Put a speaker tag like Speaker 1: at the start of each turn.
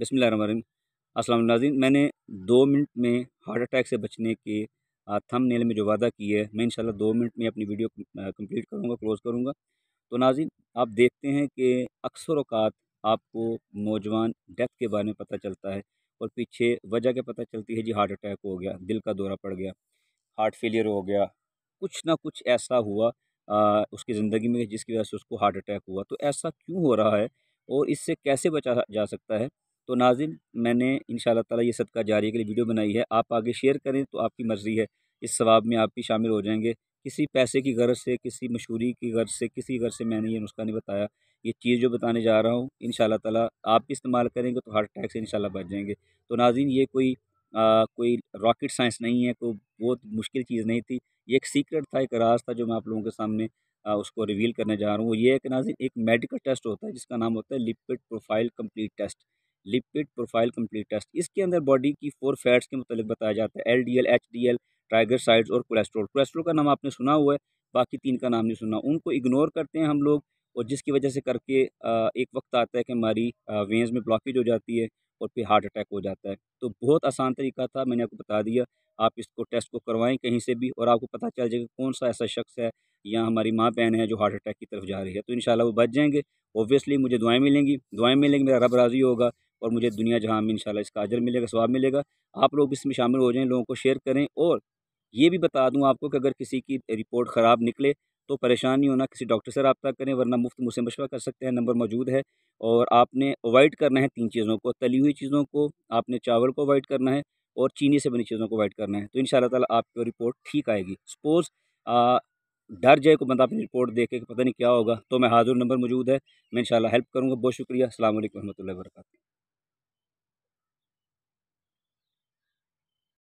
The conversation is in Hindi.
Speaker 1: बिस्मिल्लाहिर्रहमानिर्रहीम। अस्सलाम वालेकुम नाज़रीन, मैंने 2 मिनट में हार्ट अटैक से बचने के थंबनेल में जो वादा किया है, मैं इंशाल्लाह 2 मिनट में अपनी वीडियो कंप्लीट करूँगा, क्लोज़ करूँगा। तो नाज़रीन, आप देखते हैं कि अक्सर औक़ात आपको नौजवान डेथ के बारे में पता चलता है और पीछे वजह क्या पता चलती है, जी हार्ट अटैक हो गया, दिल का दौरा पड़ गया, हार्ट फेलियर हो गया, कुछ ना कुछ ऐसा हुआ उसकी ज़िंदगी में जिसकी वजह से उसको हार्ट अटैक हुआ। तो ऐसा क्यों हो रहा है और इससे कैसे बचा जा सकता है? तो नाज़रीन, मैंने इंशाअल्लाह ताला ये सदका जारिया के लिए वीडियो बनाई है। आप आगे शेयर करें तो आपकी मर्ज़ी है, इस सवाब में आप भी शामिल हो जाएँगे। किसी पैसे की गर्ज़ से, किसी मशहूरी की गर्ज़ से, किसी गर्ज़ से मैंने ये नुस्ख़ा नहीं बताया। ये चीज़ जो बताने जा रहा हूँ, इंशाअल्लाह ताला आप भी इस्तेमाल करेंगे तो हार्ट अटैक से इंशाअल्लाह बच जाएँगे। तो नाज़रीन, ये कोई रॉकेट साइंस नहीं है, कोई बहुत मुश्किल चीज़ नहीं थी। ये एक सीक्रेट था, एक राज़ था जो मैं आप लोगों के सामने उसको रिवील करने जा रहा हूँ। वो ये है कि नाज़रीन, एक मेडिकल टेस्ट होता है जिसका नाम होता है lipid profile complete test. Lipid profile complete test, इसके अंदर बॉडी की 4 फैट्स के मुतालिक बताया जाता है, एलडीएल, एचडीएल, ट्राइग्लिसराइड्स और कोलेस्ट्रॉल। कोलेस्ट्रॉल का नाम आपने सुना हुआ है, बाकी 3 का नाम नहीं सुना। उनको इग्नोर करते हैं हम लोग और जिसकी वजह से करके एक वक़्त आता है कि हमारी वेन्स में ब्लॉकेज हो जाती है और फिर हार्ट अटैक हो जाता है। तो बहुत आसान तरीका था, मैंने आपको बता दिया। आप इसको टेस्ट को करवाएँ कहीं से भी और आपको पता चल जाएगा कौन-सा ऐसा शख़्स है या हमारी माँ-बहन है जो हार्ट अटैक की तरफ जा रही है। तो इंशाअल्लाह वो बच जाएँगे। ऑब्वियसली मुझे दुआएँ मिलेंगी, मेरा रब राज़ी होगा और मुझे दुनिया जहाँ में इंशाअल्लाह इसका अजर मिलेगा, सवाब मिलेगा। आप लोग इसमें शामिल हो जाएँ, लोगों को शेयर करें और ये भी बता दूँ आपको कि अगर किसी की रिपोर्ट ख़राब निकले तो परेशान नहीं होना, किसी डॉक्टर से राब्ता करें, वरना मुफ़्त मुझसे मशवरा कर सकते हैं, नंबर मौजूद है। और आपने अवॉइड करना है 3 चीज़ों को, तली हुई चीज़ों को, आपने चावल को अवॉइड करना है और चीनी से बनी चीज़ों को अवॉइड करना है। तो इंशाअल्लाह ताला आपकी रिपोर्ट ठीक आएगी। सपोज़ अ, डर जाए कोई बंदा अपनी रिपोर्ट देख के कि पता नहीं क्या होगा, तो मैं हाज़िर, नंबर मौजूद है, मैं इंशाअल्लाह हेल्प करूँगा। बहुत शुक्रिया। अस्सलाम वालेकुम रहमतुल्लाहि व बरकातहू।